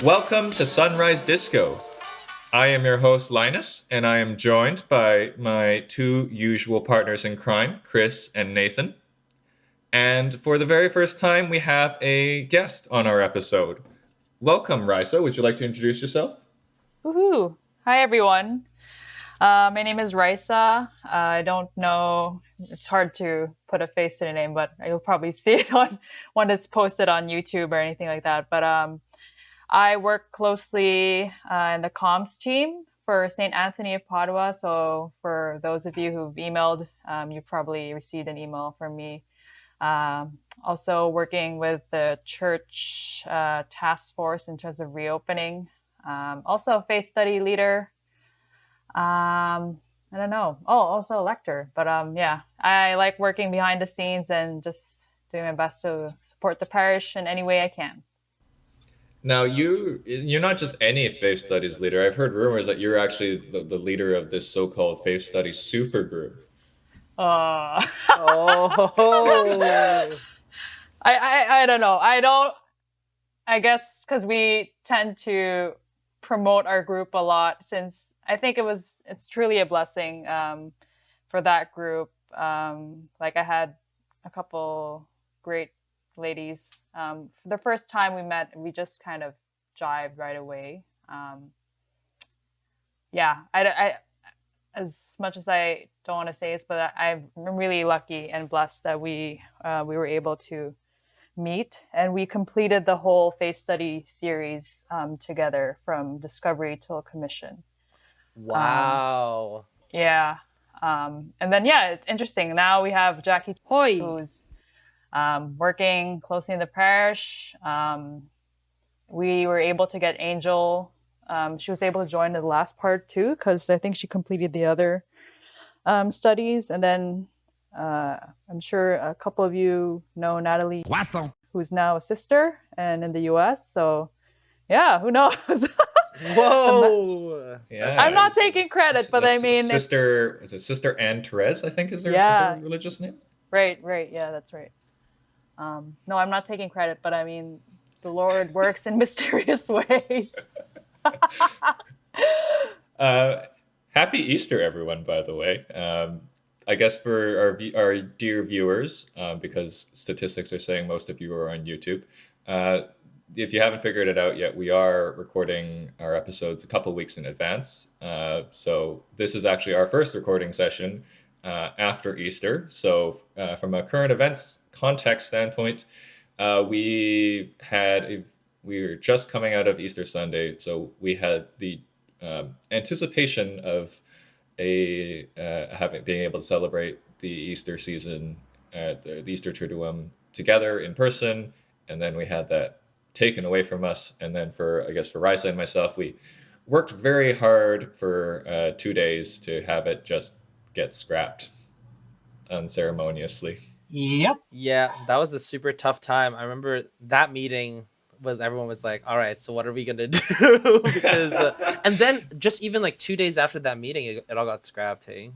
Welcome to Sunrise Disco. I am your host, Linus, and I am joined by my two usual partners in crime, Chris and Nathan. And for the very first time, we have a guest on our episode. Welcome, Risa. Would you like to introduce yourself? Woohoo! Hi, everyone. My name is Risa. I don't know. It's hard to put a face to the name, but you'll probably see it on when it's posted on YouTube or anything like that. But I work closely in the comms team for St. Anthony of Padua. So for those of you who've emailed, you've probably received an email from me. Also working with the church task force in terms of reopening. Also a faith study leader. I don't know. Oh, also a lector. But yeah, I like working behind the scenes and just doing my best to support the parish in any way I can. Now, you're not just any faith studies leader. I've heard rumors that you're actually the leader of this so-called faith studies supergroup. Oh, I don't know. I guess because we tend to promote our group a lot, since I think it's truly a blessing for that group. Like I had a couple great ladies. For the first time we met, we just kind of jived right away. Yeah, I as much as I don't want to say this, but I'm really lucky and blessed that we were able to meet, and we completed the whole faith study series together from discovery till commission. Wow. Yeah. And then, yeah, it's interesting. Now we have Jackie, who's working closely in the parish. We were able to get Angel. She was able to join the last part too, because I think she completed the other studies. And then I'm sure a couple of you know Natalie, who's now a sister and in the US. So yeah, who knows? Whoa. Yeah. I'm not taking credit, but I mean, is it Sister Anne Therese, I think is their religious name? Right. Yeah, that's right. No, I'm not taking credit, but I mean, the Lord works in mysterious ways. Happy Easter, everyone, by the way. I guess for our dear viewers, because statistics are saying most of you are on YouTube, if you haven't figured it out yet, we are recording our episodes a couple weeks in advance. So this is actually our first recording session after Easter. So from a current events context standpoint, we were just coming out of Easter Sunday, so we had the anticipation of being able to celebrate the Easter season, the Easter Triduum together in person, and then we had that taken away from us. And then for Risa and myself, we worked very hard for 2 days to have it just get scrapped unceremoniously. Yep. Yeah, that was a super tough time. I remember that meeting everyone was like, all right, so what are we gonna do? Because and then just even like 2 days after that meeting, it all got scrapped. Hey.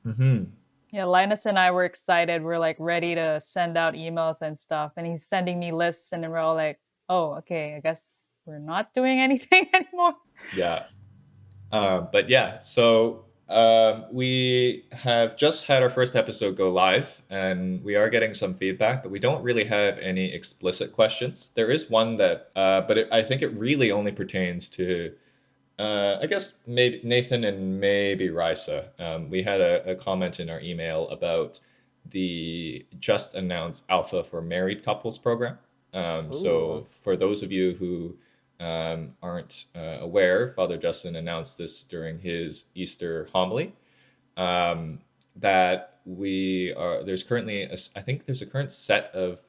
Mm-hmm. Yeah, Linus and I were excited. We're like ready to send out emails and stuff, and he's sending me lists, and then we're all like, oh, okay, I guess we're not doing anything anymore. Yeah. But yeah, so we have just had our first episode go live, and we are getting some feedback, but we don't really have any explicit questions. There is one that, I think it really only pertains to, I guess, maybe Nathan and maybe Risa. We had a comment in our email about the just announced Alpha for Married Couples program. So for those of you who aren't aware, Father Justin announced this during his Easter homily, that there's currently I think there's a current set of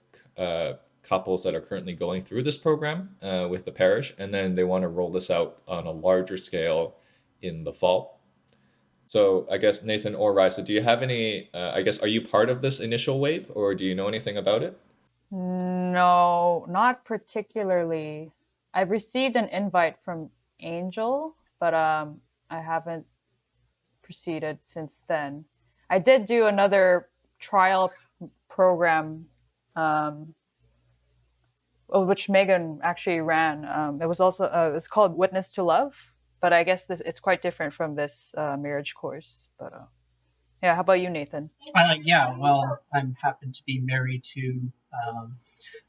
couples that are currently going through this program with the parish, and then they want to roll this out on a larger scale in the fall. So I guess Nathan or Risa, do you have any, are you part of this initial wave, or do you know anything about it? No, not particularly. I've received an invite from Angel, but I haven't proceeded since then. I did do another trial program, which Megan actually ran. It was also it's called Witness to Love, but I guess it's quite different from this marriage course. But yeah, how about you, Nathan? Yeah, well, I'm happen to be married to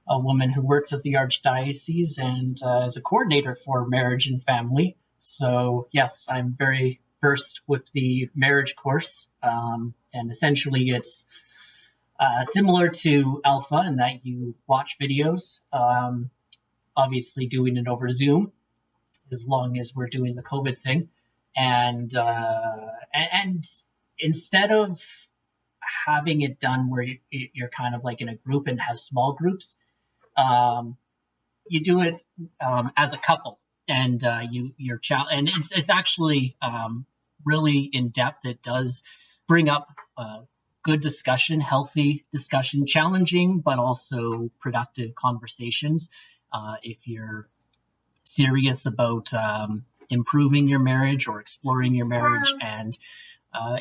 a woman who works at the Archdiocese and is a coordinator for marriage and family. So, yes, I'm very versed with the marriage course. And essentially, it's similar to Alpha in that you watch videos, obviously doing it over Zoom, as long as we're doing the COVID thing. And instead of having it done where you're kind of like in a group and have small groups, you do it as a couple, and you're and it's actually really in depth. It does bring up good discussion, healthy discussion, challenging but also productive conversations. If you're serious about improving your marriage or exploring your marriage, and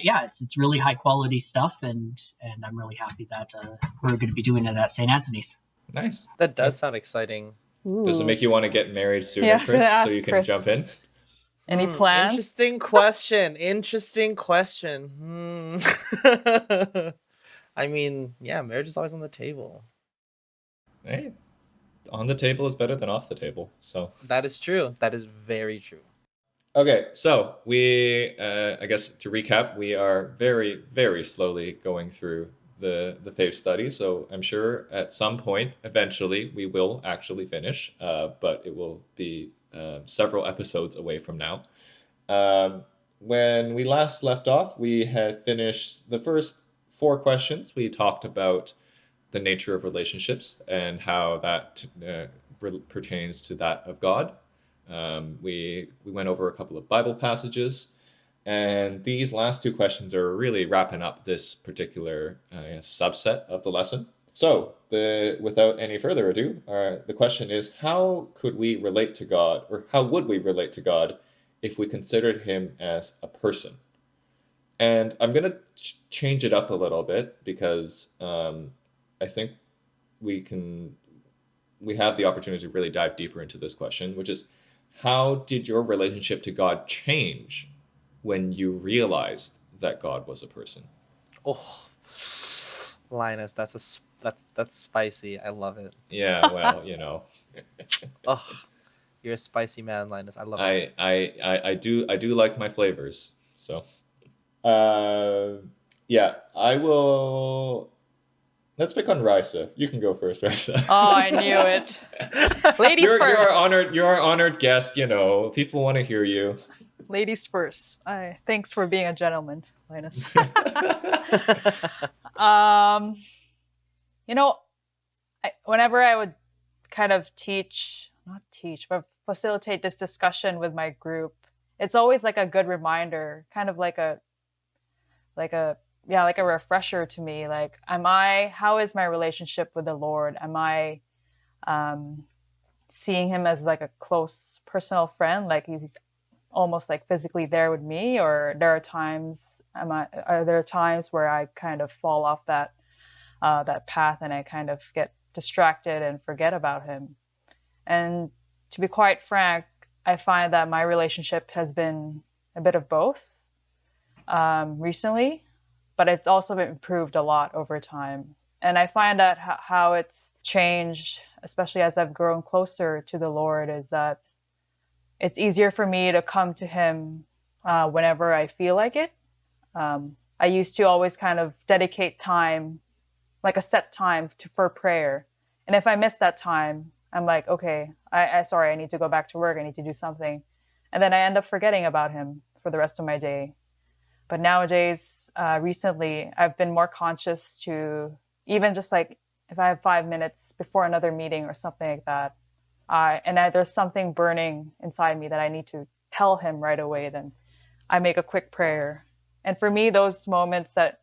yeah, it's really high quality stuff, and I'm really happy that we're going to be doing it at St. Anthony's. Nice. That does sound exciting. Does it make you want to get married sooner, Yeah, I was gonna Chris, so ask you can Chris. jump in? Any plans? Interesting question. Interesting question. I mean, yeah, marriage is always on the table. Hey, on the table is better than off the table. So That is true. That is very true. okay, so we, I guess to recap, we are very, very slowly going through the faith study. So I'm sure at some point, eventually, we will actually finish, but it will be several episodes away from now. When we last left off, we had finished the first 4 questions. We talked about the nature of relationships and how that pertains to that of God. We went over a couple of Bible passages, and these last 2 questions are really wrapping up this particular subset of the lesson. So, without any further ado, the question is, how could we relate to God, or how would we relate to God if we considered him as a person? And I'm going to change it up a little bit because I think we have the opportunity to really dive deeper into this question, which is, how did your relationship to God change when you realized that God was a person? Oh, Linus, that's spicy. I love it. Yeah, well, you know, Oh, you're a spicy man, Linus. I love it. I do like my flavors. So, yeah, I will. Let's pick on Raisa. You can go first, Raisa. Oh, I knew it. Ladies You're first. you're our honored guest. You know, people want to hear you. Ladies first. Thanks for being a gentleman, Linus. You know, whenever I would kind of not teach, but facilitate this discussion with my group, it's always like a good reminder, kind of like a refresher to me. Like, how is my relationship with the Lord? Am I seeing him as like a close personal friend? Like he's almost like physically there with me, or are there times where I kind of fall off that path and I kind of get distracted and forget about him? And to be quite frank, I find that my relationship has been a bit of both recently, but it's also improved a lot over time. And I find that how it's changed, especially as I've grown closer to the Lord, is that it's easier for me to come to him whenever I feel like it. I used to always kind of dedicate time, like a set time for prayer. And if I miss that time, I'm like, okay, sorry, I need to go back to work. I need to do something. And then I end up forgetting about him for the rest of my day. But nowadays, recently, I've been more conscious to, even just like if I have 5 minutes before another meeting or something like that, there's something burning inside me that I need to tell him right away, then I make a quick prayer. And for me, those moments that,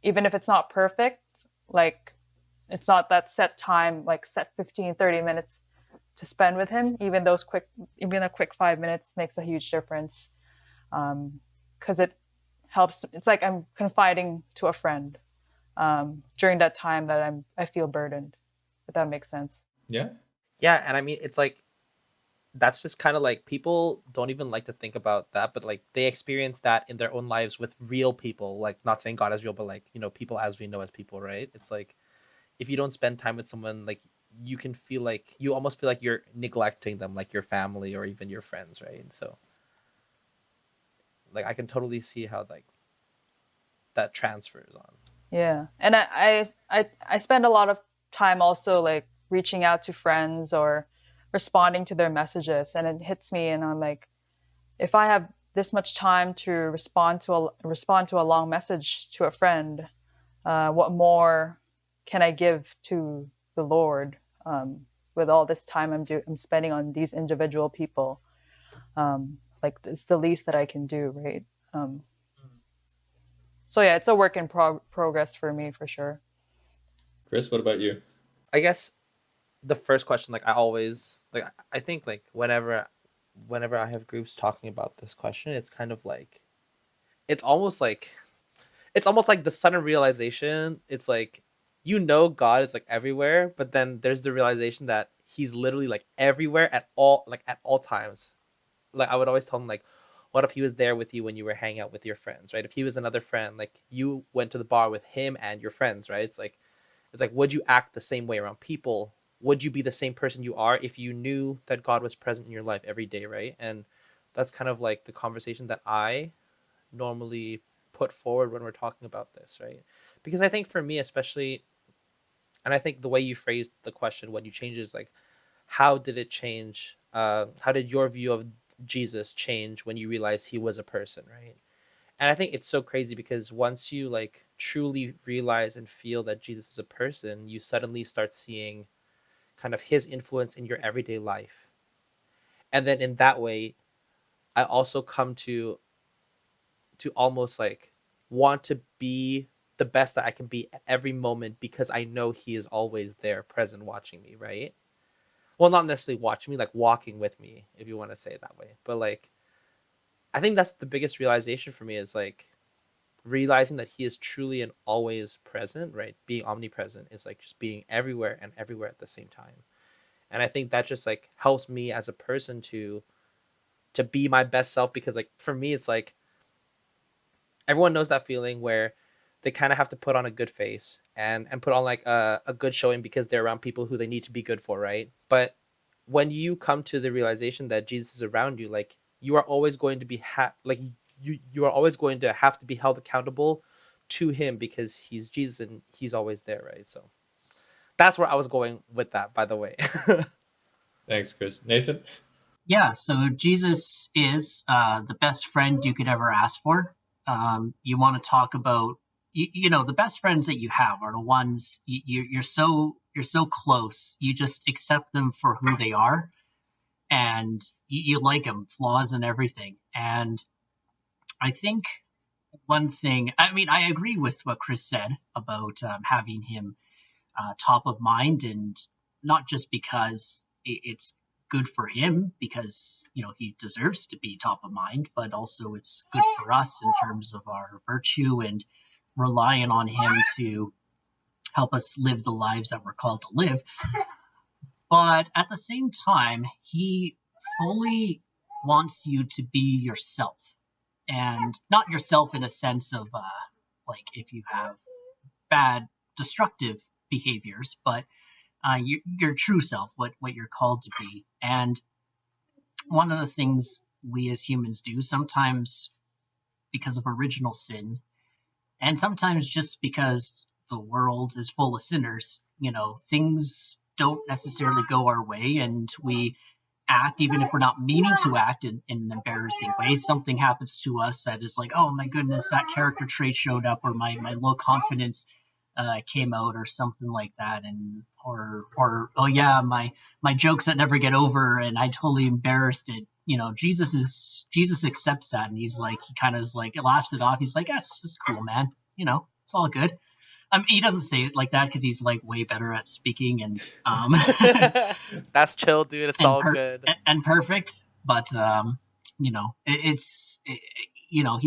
even if it's not perfect, like it's not that set time, like set 15, 30 minutes to spend with him, even a quick 5 minutes makes a huge difference. because it helps. It's like I'm confiding to a friend during that time that I feel burdened. If that makes sense. Yeah. Yeah, and I mean, it's like that's just kind of like people don't even like to think about that, but like they experience that in their own lives with real people. Like, not saying God is real, but like, you know, people as we know as people, right? It's like if you don't spend time with someone, like you can feel like you almost feel like you're neglecting them, like your family or even your friends, right? So like I can totally see how like that transfers on. Yeah, and I spend a lot of time also like reaching out to friends or responding to their messages, and it hits me, and I'm like, if I have this much time to respond to a long message to a friend, what more can I give to the Lord with all this time I'm spending on these individual people? Like it's the least that I can do, right? Um, so yeah, it's a work in progress for me for sure. Chris, what about you? I guess the first question, like I always like I think like whenever I have groups talking about this question, it's kind of like it's almost like it's almost like the sudden realization. It's like you know God is like everywhere, but then there's the realization that he's literally like everywhere at all times. Like I would always tell him like, what if he was there with you when you were hanging out with your friends, right? If he was another friend, like you went to the bar with him and your friends, right? It's like would you act the same way around people? Would you be the same person you are if you knew that God was present in your life every day, right? And that's kind of like the conversation that I normally put forward when we're talking about this, right? Because I think for me especially, and I think the way you phrased the question when you change is like, how did it change? How did your view of Jesus change when you realized he was a person, right? And I think it's so crazy because once you like truly realize and feel that Jesus is a person, you suddenly start seeing kind of his influence in your everyday life. And then in that way, I also come to almost like want to be the best that I can be at every moment because I know he is always there, present, watching me, right? Well, not necessarily watching me, like walking with me, if you want to say it that way. But like, I think that's the biggest realization for me is like realizing that he is truly and always present, right? Being omnipresent is like just being everywhere and everywhere at the same time. And I think that just like helps me as a person to be my best self because like for me it's like everyone knows that feeling where they kind of have to put on a good face and put on like a good showing because they're around people who they need to be good for, right? But when you come to the realization that Jesus is around you, like you are always going to be like you are always going to have to be held accountable to him because he's Jesus and he's always there, right? So that's where I was going with that, by the way. Thanks, Chris. Nathan? Yeah, so Jesus is the best friend you could ever ask for. You want to talk about, you know, the best friends that you have are the ones you're so close. You just accept them for who they are, and you like them, flaws and everything. And I think one thing, I mean, I agree with what Chris said about having him top of mind, and not just because it's good for him, because you know he deserves to be top of mind, but also it's good for us in terms of our virtue and relying on him to help us live the lives that we're called to live. But at the same time, he fully wants you to be yourself, and not yourself in a sense of like if you have bad destructive behaviors, but your true self, what you're called to be. And one of the things we as humans do sometimes because of original sin, and sometimes just because the world is full of sinners, you know, things don't necessarily go our way, and we act even if we're not meaning to act in an embarrassing way. Something happens to us that is like, oh my goodness, that character trait showed up, or my low confidence came out, or something like that. And or oh yeah, my jokes that never get over, and I totally embarrassed it. You know, Jesus accepts that, and he's like, he kind of is like laughs it off. He's like, that's just cool, man. You know, it's all good. He doesn't say it like that because he's like way better at speaking and That's chill, dude. It's all good. and perfect. But he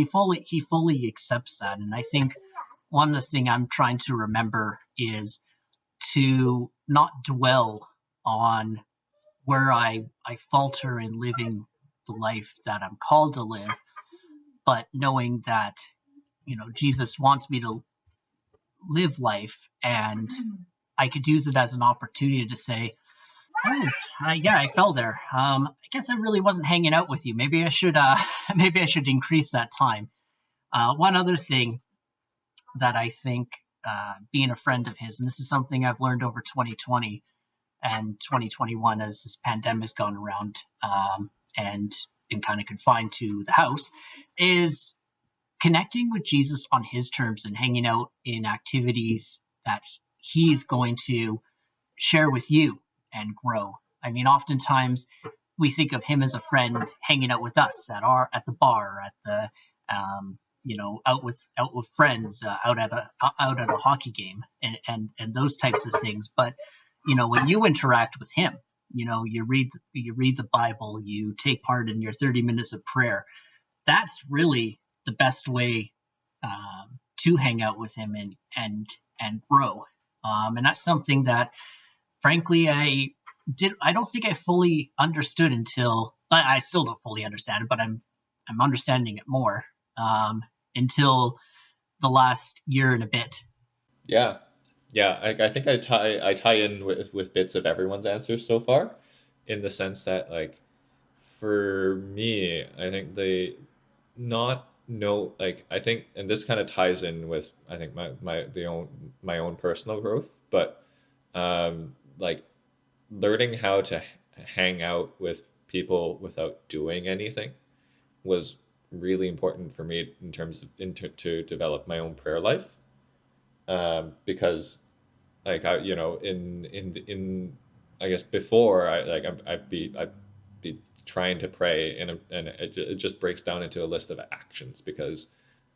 fully accepts that. And I think one of the thing I'm trying to remember is to not dwell on where I falter in living the life that I'm called to live, but knowing that, Jesus wants me to live life, and I could use it as an opportunity to say, oh, yeah, I fell there. I guess I really wasn't hanging out with you. Maybe I should, maybe I should increase that time. One other thing that I think, being a friend of his, and this is something I've learned over 2020 and 2021 as this pandemic's gone around, and been kind of confined to the house, is connecting with Jesus on his terms and hanging out in activities that he's going to share with you and grow. I mean, oftentimes we think of him as a friend hanging out with us at the bar, at the out with friends, out at a hockey game, and those types of things. But when you interact with him, you read the Bible, you take part in your 30 minutes of prayer. That's really the best way to hang out with him and grow. And that's something that, frankly, I don't think I fully understood until I still don't fully understand it, but I'm understanding it more, until the last year and a bit. Yeah, yeah. I think I tie in with bits of everyone's answers so far, in the sense that, like, for me, I think they not know, like, I think, and this kind of ties in with, I think, my own personal growth, but like, learning how to hang out with people without doing anything was really important for me in terms of to develop my own prayer life, because, like, in I guess before, I'd be trying to pray, and it just breaks down into a list of actions, because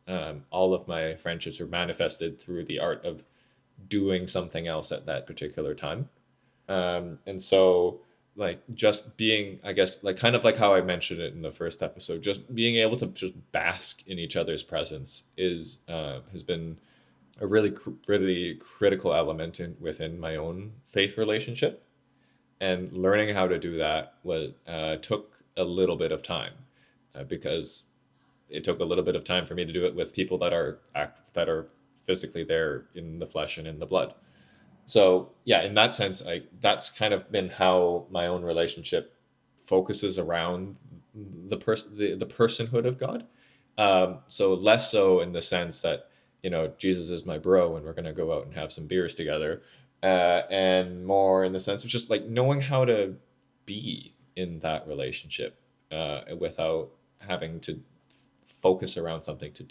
all of my friendships were manifested through the art of doing something else at that particular time. And so, like, just being, I guess, like, kind of like how I mentioned it in the first episode, just being able to just bask in each other's presence has been a really critical element within my own faith relationship. And learning how to do that took a little bit of time, because it took a little bit of time for me to do it with people that are physically there in the flesh and in the blood. So yeah, in that sense, that's kind of been how my own relationship focuses around the personhood of God. So less so in the sense that, Jesus is my bro and we're gonna go out and have some beers together, and more in the sense of just, like, knowing how to be in that relationship, without having to focus around something to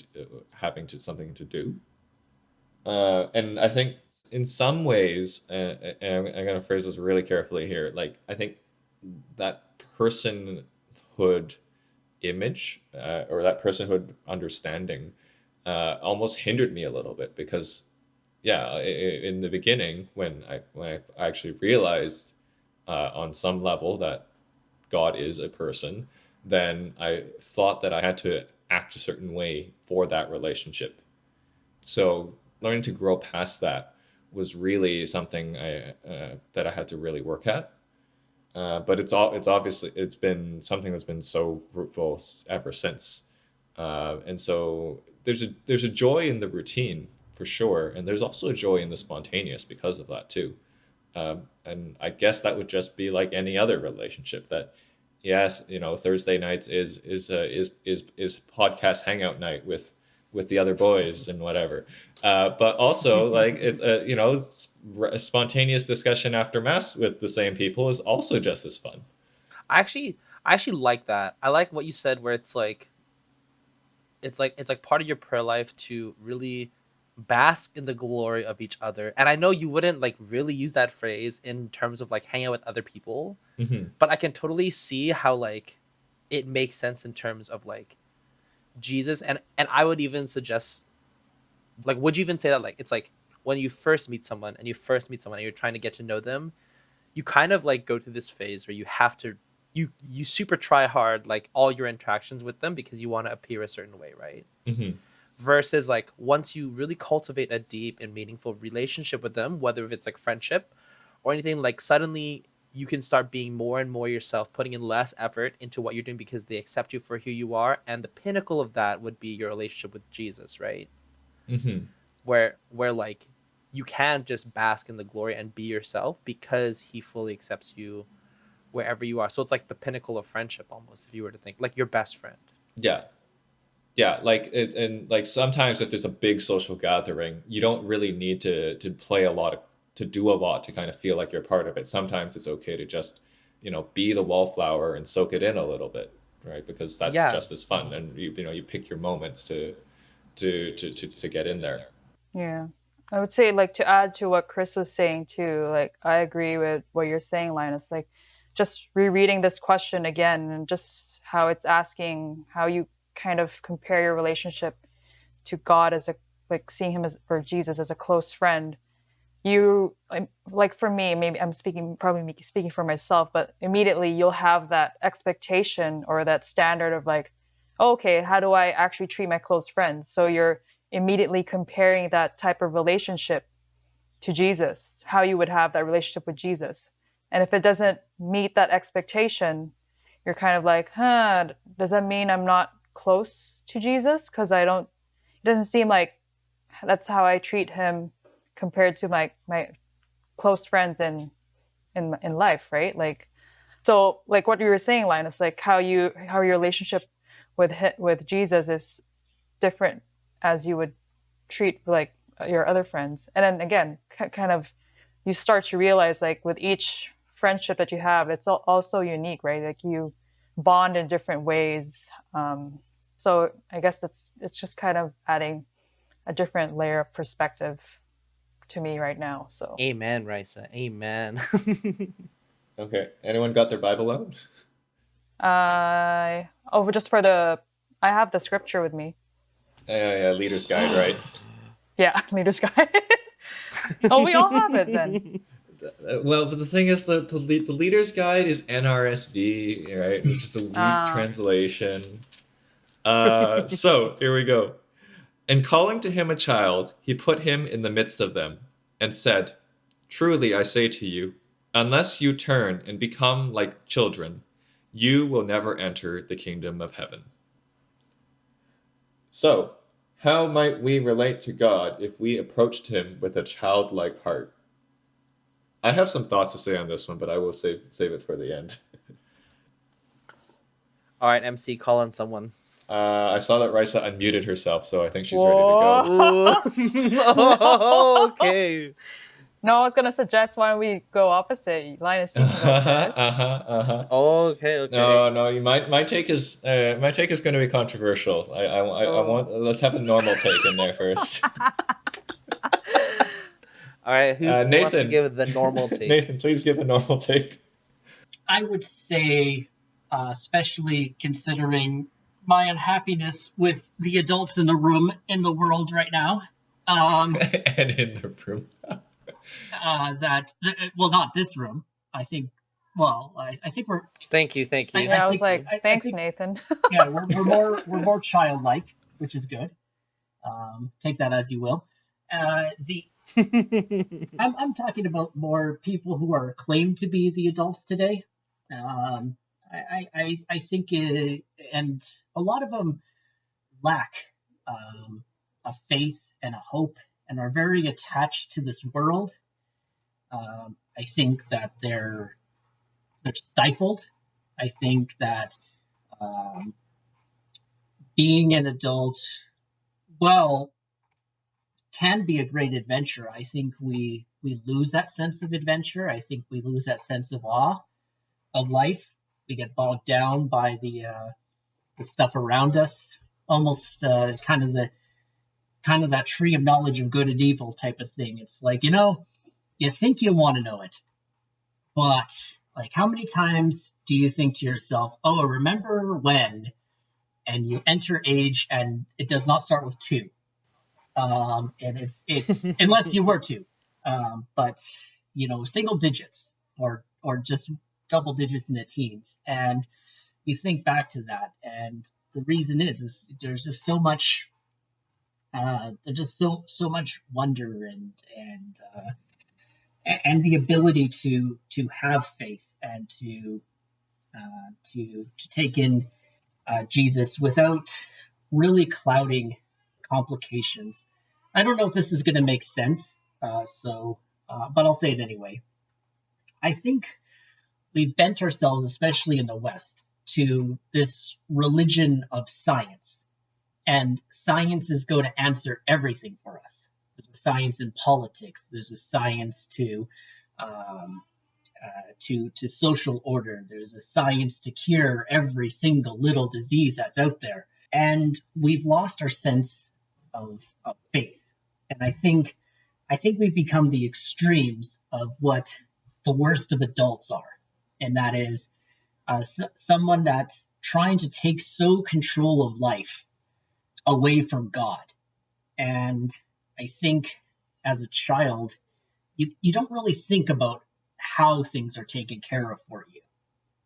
do. And I think in some ways, and I'm going to phrase this really carefully here, like, I think that personhood image, or that personhood understanding, almost hindered me a little bit, because, yeah, in the beginning, when I actually realized, on some level, that God is a person, then I thought that I had to act a certain way for that relationship. So learning to grow past that was really something that I had to really work at. But it's been something that's been so fruitful ever since. And so there's a joy in the routine, for sure, and there's also a joy in the spontaneous because of that too. And I guess that would just be like any other relationship, that, yes, Thursday nights is podcast hangout night with the other boys and whatever. But also, like, it's a spontaneous discussion after mass with the same people is also just as fun. I actually like that. I like what you said, where it's like part of your prayer life to really bask in the glory of each other. And I know you wouldn't like really use that phrase in terms of like hanging out with other people, Hmm. but I can totally see how like it makes sense in terms of like Jesus. And I would even suggest, like, would you even say that like it's like when you first meet someone and you're trying to get to know them, you kind of like go through this phase where you have to you super try hard like all your interactions with them because you want to appear a certain way, right? Mm-hmm. Versus like once you really cultivate a deep and meaningful relationship with them, whether if it's like friendship or anything, like suddenly you can start being more and more yourself, putting in less effort into what you're doing because they accept you for who you are. And the pinnacle of that would be your relationship with Jesus, right? Mm-hmm. Where like you can just bask in the glory and be yourself because he fully accepts you wherever you are. So it's like the pinnacle of friendship almost, if you were to think like your best friend. Yeah. Yeah, like it, and like sometimes if there's a big social gathering, you don't really need to play a lot of, to do a lot to kind of feel like you're part of it. Sometimes it's okay to just, be the wallflower and soak it in a little bit, right? Because that's Yeah. just as fun, and you pick your moments to get in there. Yeah. I would say, like, to add to what Chris was saying too, like, I agree with what you're saying, Linus. Like, just rereading this question again and just how it's asking how you kind of compare your relationship to God as a, like, seeing him as, or Jesus as a close friend. You, like, for me, maybe I'm speaking, probably speaking for myself, but immediately you'll have that expectation or that standard of like, oh, okay, how do I actually treat my close friends? So you're immediately comparing that type of relationship to Jesus, how you would have that relationship with Jesus. And if it doesn't meet that expectation, you're kind of like, does that mean I'm not close to Jesus? Because it doesn't seem like that's how I treat him compared to my close friends in life, right? Like, so like what you were saying, Linus, like how your relationship with Jesus is different as you would treat like your other friends. And then again, kind of you start to realize like with each friendship that you have, it's also unique, right? Like you bond in different ways. So I guess it's just kind of adding a different layer of perspective to me right now. So Amen, Risa. Amen. Okay, anyone got their Bible out? just for the, I have the scripture with me. Yeah, Leader's Guide, right? Yeah, leader's guide. Oh, we all have it then. Well, but the thing is that the Leader's Guide is NRSV, right? Which is a weak translation. So here we go. And calling to him a child, he put him in the midst of them, and said, Truly I say to you, unless you turn and become like children, you will never enter the kingdom of heaven. So, how might we relate to God if we approached him with a childlike heart? I have some thoughts to say on this one, but I will save it for the end. All right, MC, call on someone. I saw that Risa unmuted herself, so I think she's Whoa. ready to go. Okay. No, I was gonna suggest why don't we go opposite. Linus, you can go first. Okay. No. My take is going to be controversial. I want, let's have a normal take in there first. All right, who wants to give the normal take? Nathan, please give a normal take. I would say, especially considering my unhappiness with the adults in the room in the world right now, and in the room, not this room. I think. Well, I think we're. Thank you. I was like, thanks, Nathan. Yeah, we're more childlike, which is good. Take that as you will. I'm talking about more people who are claimed to be the adults today. I think and a lot of them lack a faith and a hope and are very attached to this world. I think that they're stifled. I think that being an adult, well, can be a great adventure. I think we lose that sense of adventure. I think we lose that sense of awe of life. We get bogged down by the stuff around us, almost kind of that tree of knowledge of good and evil type of thing. It's like, you think you want to know it, but like how many times do you think to yourself, oh, remember when? And you enter age and it does not start with 2. And it's unless you were to, but single digits or just double digits in the teens. And you think back to that, and the reason is there's just so much, there's just so much wonder and the ability to have faith and to take in Jesus without really clouding complications. I don't know if this is going to make sense, but I'll say it anyway. I think we've bent ourselves, especially in the West, to this religion of science, and science is going to answer everything for us. There's a science in politics. There's a science um, to social order. There's a science to cure every single little disease that's out there, and we've lost our sense of faith. And I think we've become the extremes of what the worst of adults are, and that is someone that's trying to take so control of life away from God. And I think as a child, you don't really think about how things are taken care of for you.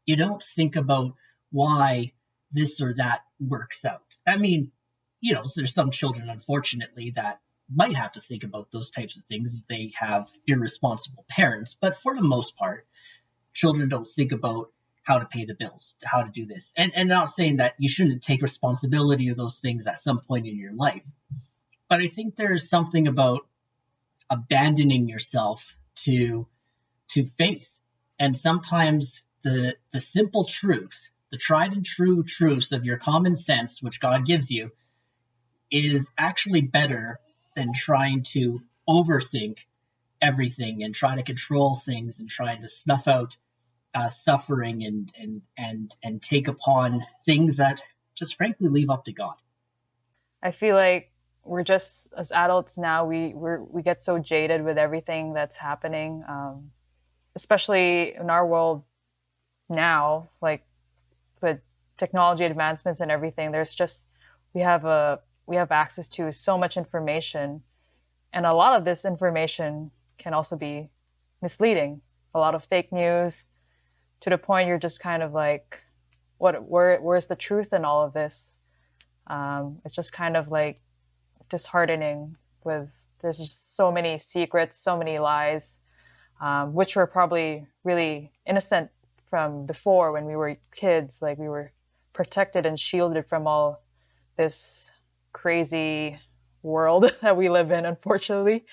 You don't think about why this or that works out. I mean, there's some children, unfortunately, that might have to think about those types of things if they have irresponsible parents. But for the most part, children don't think about how to pay the bills, how to do this. And not saying that you shouldn't take responsibility of those things at some point in your life. But I think there's something about abandoning yourself to faith. And sometimes the simple truth, the tried and true truths of your common sense, which God gives you, is actually better than trying to overthink everything and try to control things and trying to snuff out suffering and take upon things that just frankly leave up to God. I feel like we're just as adults now, we get so jaded with everything that's happening, especially in our world now, like with technology advancements and everything. There's just we have access to so much information, and a lot of this information can also be misleading. A lot of fake news, to the point you're just kind of like, where's the truth in all of this? It's just kind of like disheartening. There's just so many secrets, so many lies, which were probably really innocent from before when we were kids. Like, we were protected and shielded from all this crazy world that we live in, unfortunately.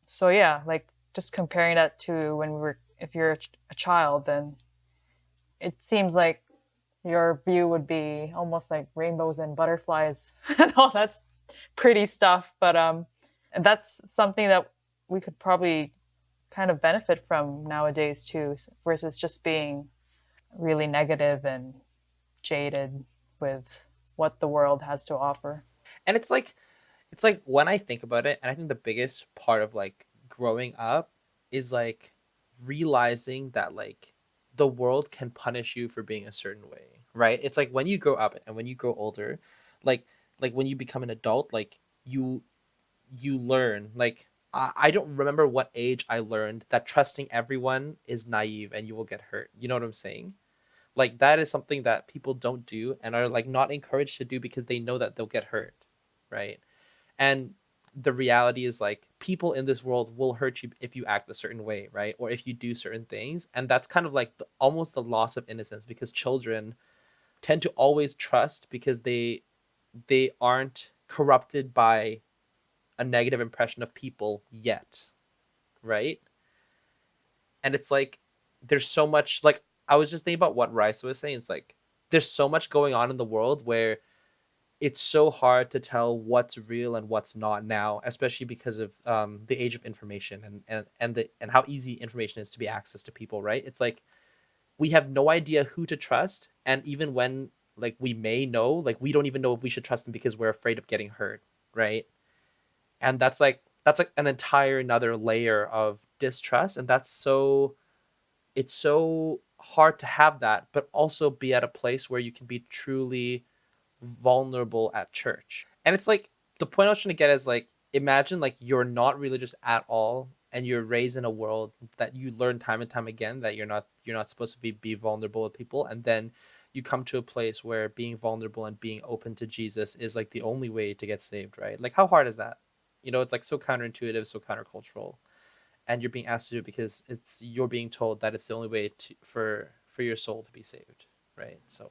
So yeah, like just comparing that to when we were, if you're a child, then it seems like your view would be almost like rainbows and butterflies and all that pretty stuff. But that's something that we could probably kind of benefit from nowadays too, versus just being really negative and jaded with what the world has to offer. And it's like when I think about it, and I think the biggest part of like growing up is like realizing that like the world can punish you for being a certain way, right? It's like when you grow up and when you grow older, like when you become an adult, like you learn, like I don't remember what age I learned that trusting everyone is naive and you will get hurt. You know what I'm saying? Like that is something that people don't do and are like not encouraged to do because they know that they'll get hurt, right? And the reality is like people in this world will hurt you if you act a certain way, right? Or if you do certain things. And that's kind of like almost the loss of innocence, because children tend to always trust because they aren't corrupted by a negative impression of people yet, right? And it's like there's so much, like I was just thinking about what Rice was saying. It's like there's so much going on in the world where it's so hard to tell what's real and what's not now, especially because of the age of information and how easy information is to be accessed to people, right? It's like we have no idea who to trust, and even when like we may know, like we don't even know if we should trust them because we're afraid of getting hurt, right? And that's like an entire another layer of distrust, and it's so hard to have that, but also be at a place where you can be truly vulnerable at church. And it's like the point I was trying to get is like imagine like you're not religious at all and you're raised in a world that you learn time and time again that you're not supposed to be vulnerable with people, and then you come to a place where being vulnerable and being open to Jesus is like the only way to get saved, right? Like, how hard is that? It's like so counterintuitive, so countercultural, and you're being asked to do it because you're being told that it's the only way for your soul to be saved, right? So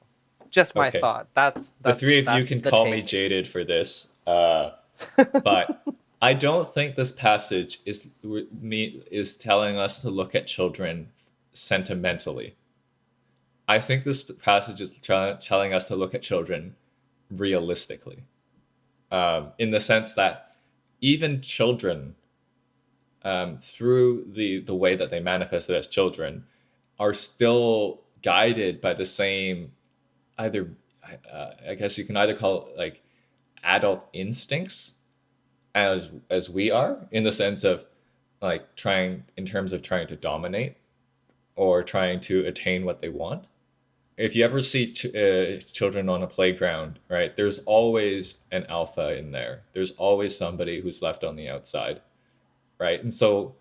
just my Okay. thought. That's The three of you that's can the call me take. jaded for this, but I don't think this passage is telling us to look at children sentimentally. I think this passage is telling us to look at children realistically, in the sense that even children, through the way that they manifested as children, are still guided by the same, either I guess you can either call it like adult instincts as we are, in the sense of like trying to dominate or trying to attain what they want. If you ever see children on a playground, right, there's always an alpha in there. There's always somebody who's left on the outside, right? And so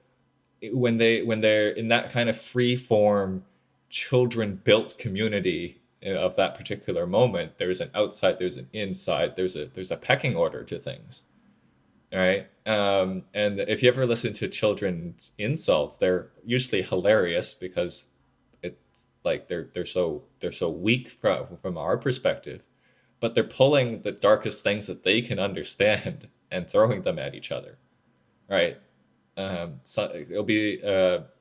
when they're in that kind of free form children built community of that particular moment, there's an outside, there's an inside, there's a pecking order to things, right? And if you ever listen to children's insults, they're usually hilarious because it's like they're so weak from our perspective, but they're pulling the darkest things that they can understand and throwing them at each other, right? So it'll be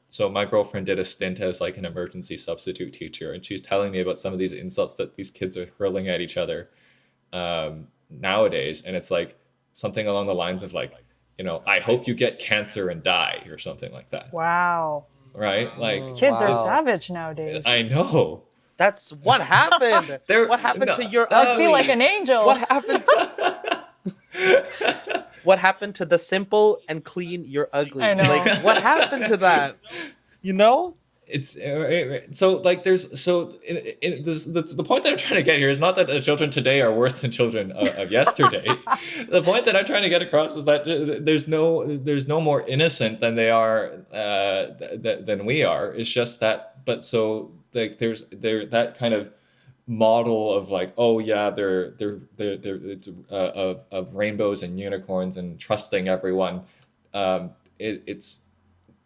so my girlfriend did a stint as like an emergency substitute teacher, and she's telling me about some of these insults that these kids are hurling at each other nowadays, and it's like something along the lines of like, I hope you get cancer and die, or something like that, Wow. right? Like, Kids are Wow. savage nowadays. I know. That's what happened. What happened to your I ugly? feel like an angel. What happened? What happened to the simple and clean? You're ugly. I know. Like, what happened to that? You know? It's so like there's so the point that I'm trying to get here is not that the children today are worse than children of yesterday. The point that I'm trying to get across is that there's no more innocent than they are than we are. It's just that, but so like there's that kind of model of like, oh yeah, they're it's, of rainbows and unicorns and trusting everyone. It's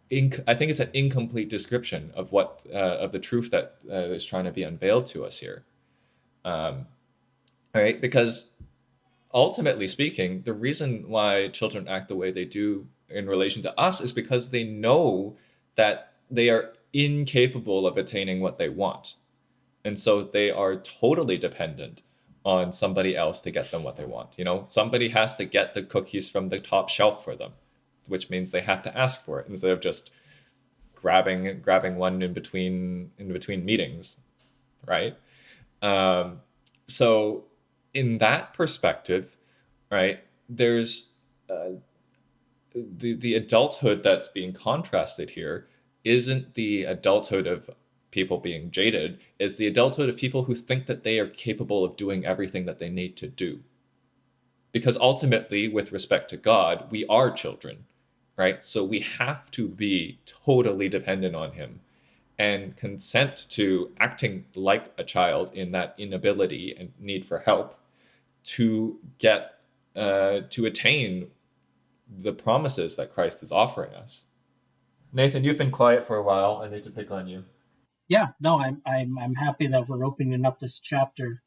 I think it's an incomplete description of what of the truth that is trying to be unveiled to us here. Right? Because ultimately speaking, the reason why children act the way they do in relation to us is because they know that they are incapable of attaining what they want. And so they are totally dependent on somebody else to get them what they want. Somebody has to get the cookies from the top shelf for them, which means they have to ask for it instead of just grabbing one in between meetings, right? So in that perspective, right, there's the adulthood that's being contrasted here isn't the adulthood of people being jaded. It's the adulthood of people who think that they are capable of doing everything that they need to do. Because ultimately, with respect to God, we are children, right? So we have to be totally dependent on him and consent to acting like a child in that inability and need for help to get to attain the promises that Christ is offering us. Nathan, you've been quiet for a while. I need to pick on you. Yeah, no, I'm happy that we're opening up this chapter.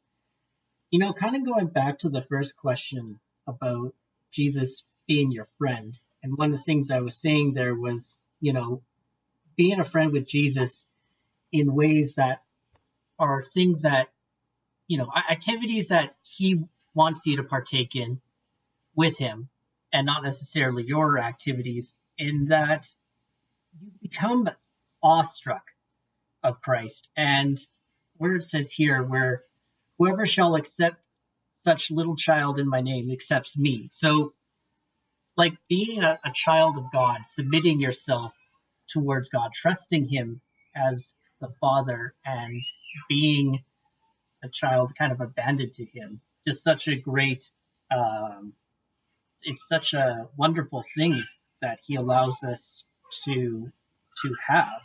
Kind of going back to the first question about Jesus being your friend. And one of the things I was saying there was, being a friend with Jesus in ways that are things that, activities that he wants you to partake in with him, and not necessarily your activities, in that you become awestruck of Christ. And where it says here, where whoever shall accept such little child in my name accepts me. So like being a child of God, submitting yourself towards God, trusting him as the Father, and being a child kind of abandoned to him. Just such a great, it's such a wonderful thing that he allows us to have,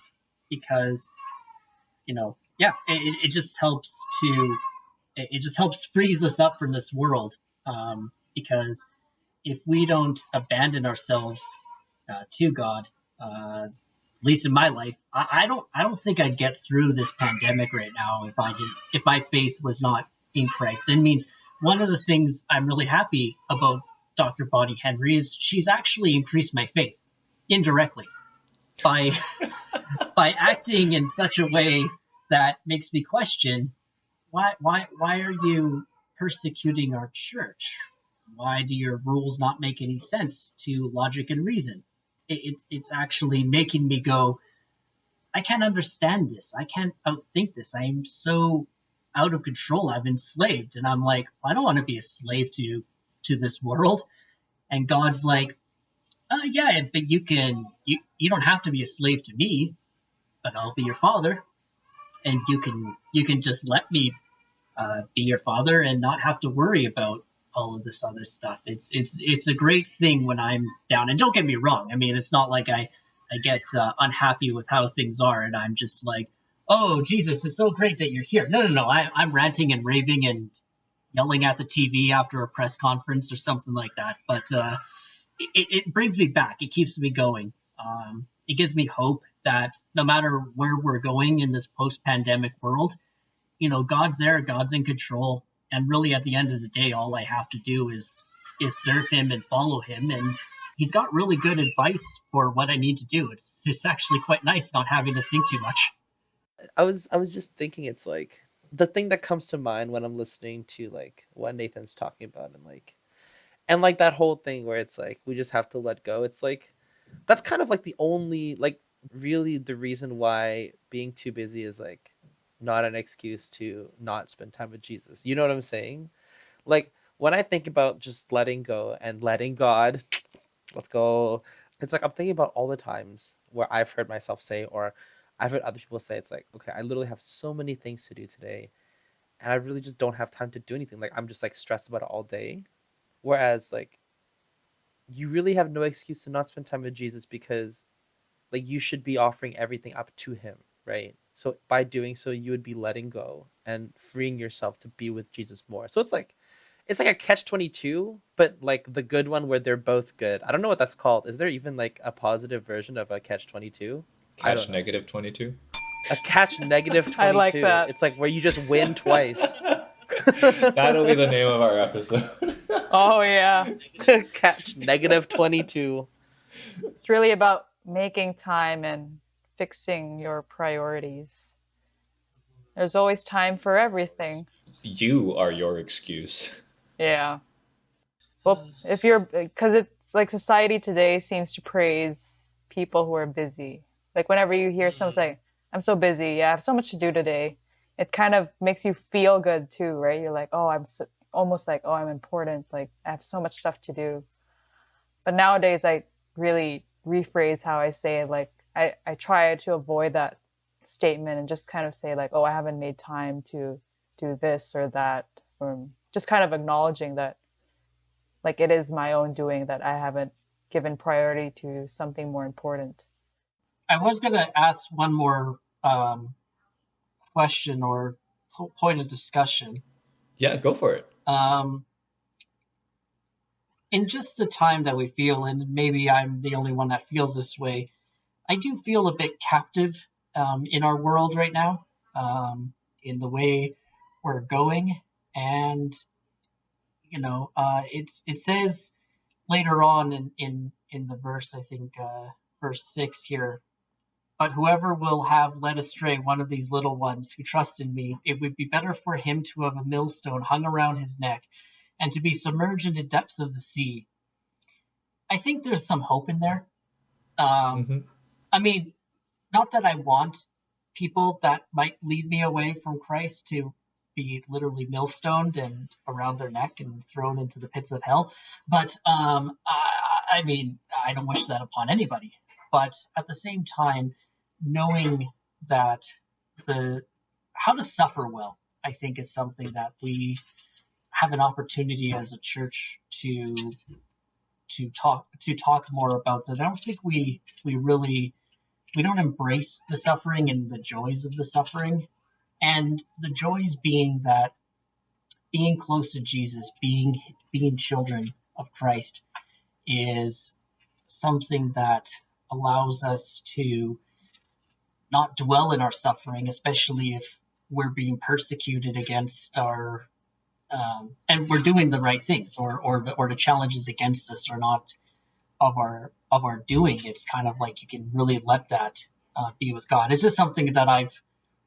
because it just helps to it just helps freeze us up from this world, because if we don't abandon ourselves to God, at least in my life, I don't think I'd get through this pandemic right now if my faith was not in Christ. I mean, one of the things I'm really happy about Dr. Bonnie Henry is she's actually increased my faith indirectly by by acting in such a way that makes me question why are you persecuting our church? Why do your rules not make any sense to logic and reason? It's actually making me go, I can't understand this. I can't outthink this. I am so out of control. I'm enslaved. And I'm like, I don't want to be a slave to this world. And God's like, yeah, but you don't have to be a slave to me, but I'll be your father, and you can just let me be your father and not have to worry about all of this other stuff. It's a great thing when I'm down. And don't get me wrong. I mean, it's not like I get unhappy with how things are and I'm just like, oh, Jesus, it's so great that you're here. No. I'm ranting and raving and yelling at the TV after a press conference or something like that. But it brings me back. It keeps me going. It gives me hope that no matter where we're going in this post-pandemic world, God's there, God's in control, and really at the end of the day, all I have to do is serve him and follow him, and he's got really good advice for what I need to do. It's actually quite nice not having to think too much. I was just thinking, it's like the thing that comes to mind when I'm listening to like what Nathan's talking about, and like that whole thing where it's like we just have to let go. It's like that's kind of like the only, like, really the reason why being too busy is like not an excuse to not spend time with Jesus. You know what I'm saying? Like when I think about just letting go and letting God, let's go. It's like I'm thinking about all the times where I've heard myself say, or I've heard other people say, it's like, okay, I literally have so many things to do today, and I really just don't have time to do anything. Like I'm just like stressed about it all day. Whereas like you really have no excuse to not spend time with Jesus, because like you should be offering everything up to him, right? So by doing so, you would be letting go and freeing yourself to be with Jesus more. So it's like a catch-22, but like the good one where they're both good. I don't know what that's called. Is there even like a positive version of a catch-22? Catch negative 22. A catch negative 22. I like that. It's like where you just win twice. That'll be the name of our episode. Oh yeah. Catch negative 22. It's really about making time and fixing your priorities. There's always time for everything. You are your excuse. Yeah. Well, because it's like society today seems to praise people who are busy. Like whenever you hear someone say, I'm so busy, yeah, I have so much to do today, it kind of makes you feel good too, right? You're like, oh, almost like, oh, I'm important. Like I have so much stuff to do. But nowadays I really rephrase how I say it. Like I try to avoid that statement and just kind of say like, oh, I haven't made time to do this or that, or just kind of acknowledging that like it is my own doing that I haven't given priority to something more important. I was going to ask one more question or point of discussion. Yeah, go for it. In just the time that we feel, and maybe I'm the only one that feels this way, I do feel a bit captive in our world right now, in the way we're going. And, it says later on in the verse, I think verse 6 here, but whoever will have led astray one of these little ones who trust in me, it would be better for him to have a millstone hung around his neck and to be submerged in the depths of the sea. I think there's some hope in there. I mean, not that I want people that might lead me away from Christ to be literally millstoned and around their neck and thrown into the pits of hell, but I mean, I don't wish that upon anybody. But at the same time, knowing that how to suffer well, I think, is something that we have an opportunity as a church talk more about that. I don't think we don't embrace the suffering and the joys of the suffering, and the joys being that being close to Jesus, being children of Christ, is something that allows us to not dwell in our suffering, especially if we're being persecuted against our and we're doing the right things, or the challenges against us are not of our doing. It's kind of like you can really let that be with God. It's just something that I've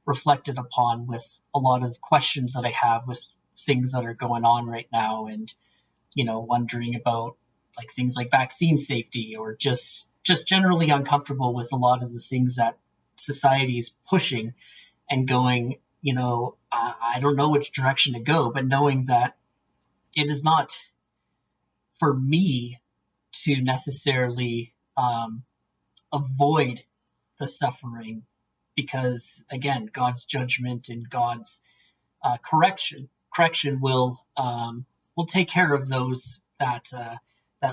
reflected upon with a lot of questions that I have with things that are going on right now, and wondering about like things like vaccine safety, or just generally uncomfortable with a lot of the things that society's pushing and going. I don't know which direction to go, but knowing that it is not for me to necessarily avoid the suffering, because again, God's judgment and God's correction will take care of those that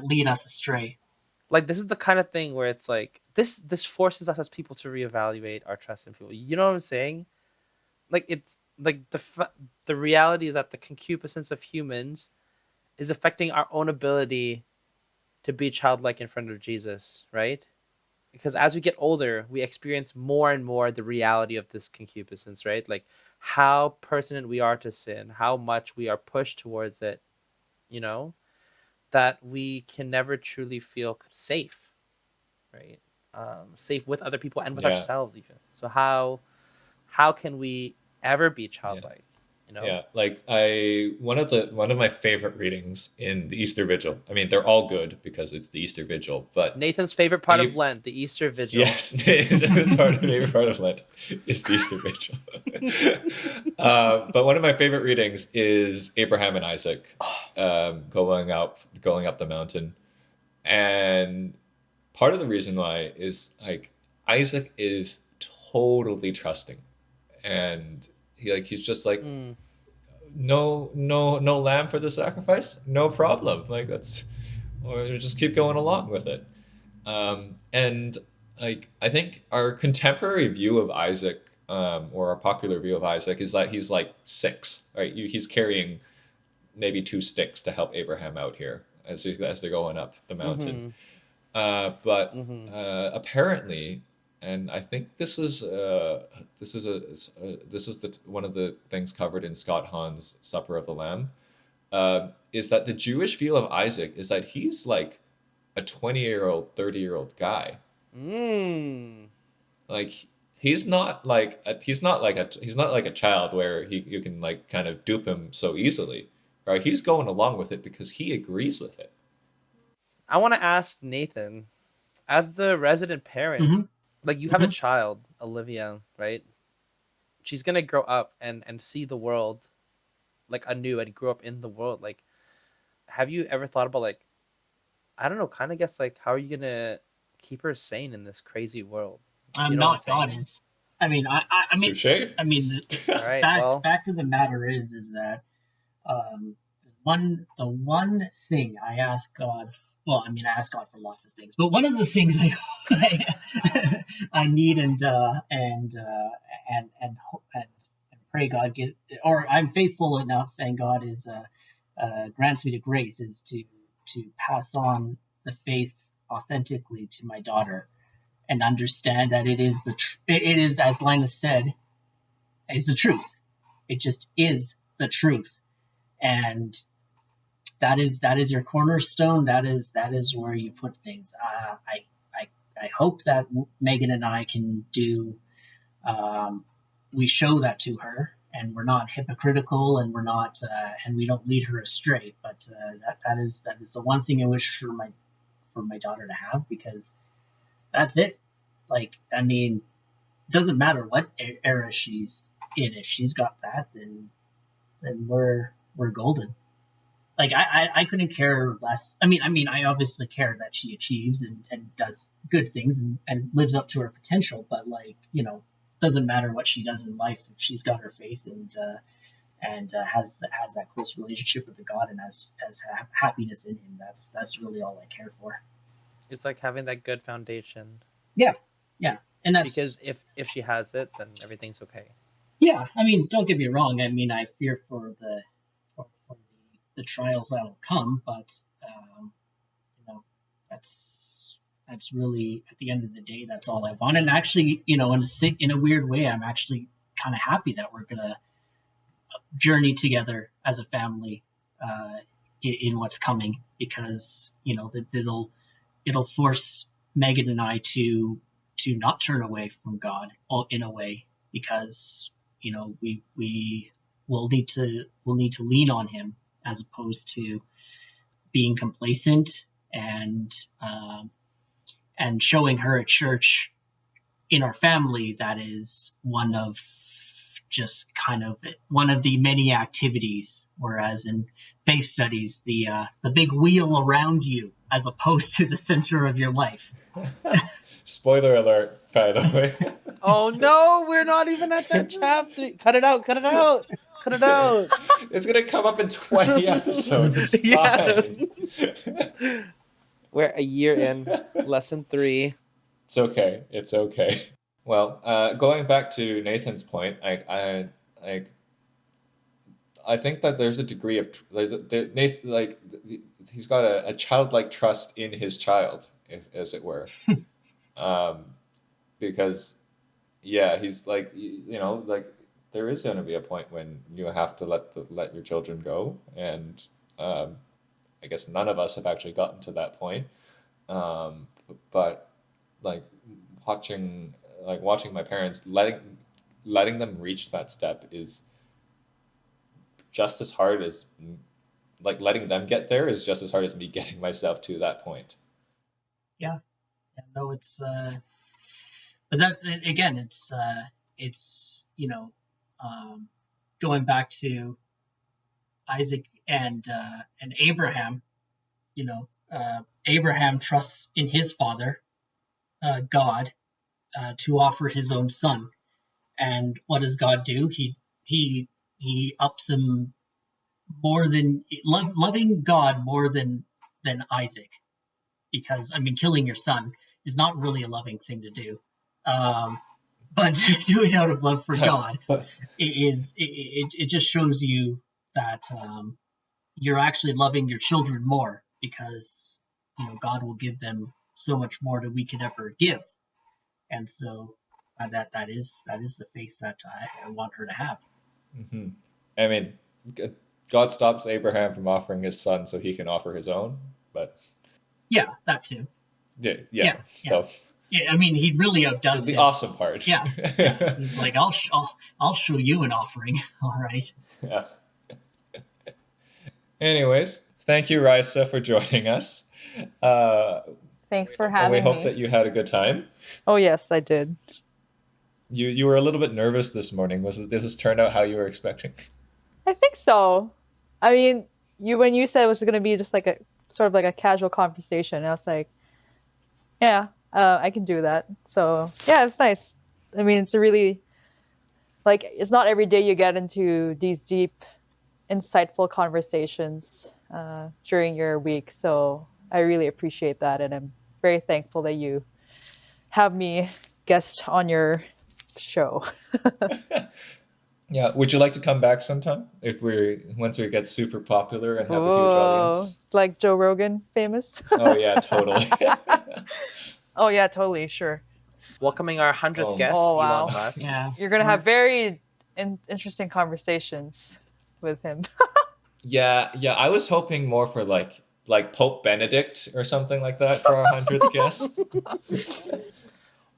lead us astray. Like, this is the kind of thing where it's like this forces us as people to reevaluate our trust in people. You know what I'm saying? Like, it's like the reality is that the concupiscence of humans is affecting our own ability to be childlike in front of Jesus, right? Because as we get older, we experience more and more the reality of this concupiscence, right? Like how pertinent we are to sin, how much we are pushed towards it, that we can never truly feel safe, right? Safe with other people and with ourselves even. So how can we ever be childlike? Yeah, like one of my favorite readings in the Easter Vigil. I mean, they're all good because it's the Easter Vigil, but Nathan's favorite part of Lent, the Easter Vigil. Yes, Nathan's favorite part of Lent is the Easter Vigil. But one of my favorite readings is Abraham and Isaac going up the mountain, and part of the reason why is like Isaac is totally trusting, and he's just like, no lamb for the sacrifice, no problem, like or just keep going along with it. And like I think our contemporary view of Isaac, or our popular view of Isaac, is that he's like 6, right? He's carrying maybe 2 sticks to help Abraham out here as they're going up the mountain. But apparently, and I think this is one of the things covered in Scott Hahn's Supper of the Lamb, is that the Jewish view of Isaac is that he's like a 20-year-old, 30-year-old guy. Like he's not like a child where you can like kind of dupe him so easily, right? He's going along with it because he agrees with it. I want to ask Nathan, as the resident parent, like you have a child, Olivia, right? She's gonna grow up and see the world like anew and grow up in the world. Like, have you ever thought about like, I don't know, kind of guess like, how are you gonna keep her sane in this crazy world? I'm not God is. I mean, I mean, Touché. I mean, the fact of the matter is that the one thing I ask God. Well, I mean, I ask God for lots of things, but one of the things I need and pray God get, or I'm faithful enough, and God is grants me the grace, is to pass on the faith authentically to my daughter, and understand that it is it is, as Linus said, is the truth. It just is the truth, and that is your cornerstone. That is where you put things. I hope that Megan and I can do. We show that to her, and we're not hypocritical, and we're not, and we don't lead her astray. But that is the one thing I wish for my daughter to have, because that's it. Like, I mean, it doesn't matter what era she's in. If she's got that, then we're golden. Like, I couldn't care less. I mean, I obviously care that she achieves and does good things and lives up to her potential. But like, doesn't matter what she does in life if she's got her faith and has that close relationship with the God and has happiness in him. That's really all I care for. It's like having that good foundation. Yeah, and that's because if she has it, then everything's okay. Yeah, I mean, don't get me wrong. I mean, I fear for the trials that'll come, but that's really, at the end of the day, that's all I want. And actually, in a weird way, I'm actually kind of happy that we're gonna journey together as a family in what's coming, because it'll force Megan and I to not turn away from God in a way, because we will need to lean on him, as opposed to being complacent and showing her a church in our family that is one of the many activities, whereas in faith studies, the big wheel around you as opposed to the center of your life. Spoiler alert, by the way. Oh no, we're not even at that chapter. Cut it out. It's gonna come up in 20 episodes. It's fine. We're a year in, lesson 3. It's okay. Well, going back to Nathan's point, I think that there's a degree of Nathan, he's got a childlike trust in his child, as it were, because he's like, there is going to be a point when you have to let your children go, and I guess none of us have actually gotten to that point, but watching my parents, letting them reach that step is just as hard as letting them get there is just as hard as me getting myself to that point. Yeah, no, it's but that again, it's going back to Isaac and Abraham. Abraham trusts in his father, God, to offer his own son, and what does God do? He ups him more than loving God more than Isaac, because killing your son is not really a loving thing to do, but do it out of love for God. It just shows you that you're actually loving your children more, because God will give them so much more than we could ever give, and so that is the faith that I want her to have. Mm-hmm. I mean, God stops Abraham from offering his son so he can offer his own, but yeah, that too. Yeah. So yeah, I mean, he really outdoes the him. awesome part. Yeah. He's like, I'll show you an offering. All right. Yeah. Anyways, thank you, Raisa, for joining us. Thanks for having me. We hope that you had a good time. Oh yes, I did. You were a little bit nervous this morning. This turned out how you were expecting? I think so. I mean, when you said it was going to be just like a sort of like a casual conversation, I was like, yeah, I can do that. So yeah, it was nice. I mean, it's a really, it's not every day you get into these deep, insightful conversations during your week. So I really appreciate that, and I'm very thankful that you have me guest on your show. Yeah, would you like to come back sometime once we get super popular and have a huge audience? Like Joe Rogan famous? Oh yeah, totally. Oh yeah, totally, sure. Welcoming our 100th guest, wow. Elon Musk. Yeah. You're gonna have very interesting conversations with him. Yeah. I was hoping more for like Pope Benedict or something like that for our 100th guest.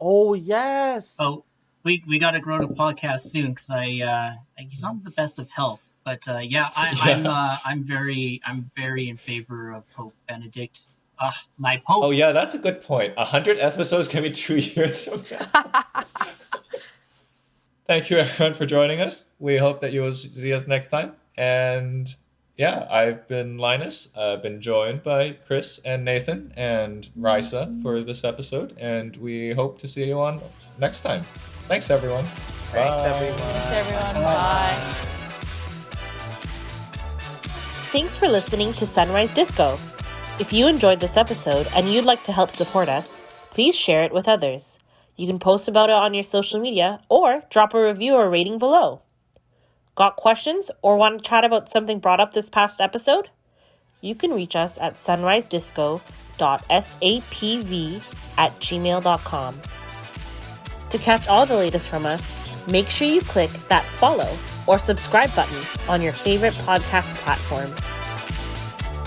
Oh yes. Oh, we got to grow the podcast soon, because he's not the best of health, but I'm very in favor of Pope Benedict. My Pope. Oh yeah, that's a good point. 100 episodes can be 2 years from now. Thank you everyone for joining us. We hope that you will see us next time. And yeah, I've been Linus. I've been joined by Chris and Nathan and Raisa for this episode, and we hope to see you on next time. Thanks everyone. Thanks Bye. everyone. Thanks everyone. Bye. Thanks for listening to Sunrise Disco. If you enjoyed this episode and you'd like to help support us, please share it with others. You can post about it on your social media or drop a review or rating below. Got questions or want to chat about something brought up this past episode? You can reach us at sunrisedisco.sapv@gmail.com. To catch all the latest from us, make sure you click that follow or subscribe button on your favorite podcast platform.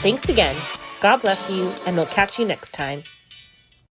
Thanks again. God bless you, and we'll catch you next time.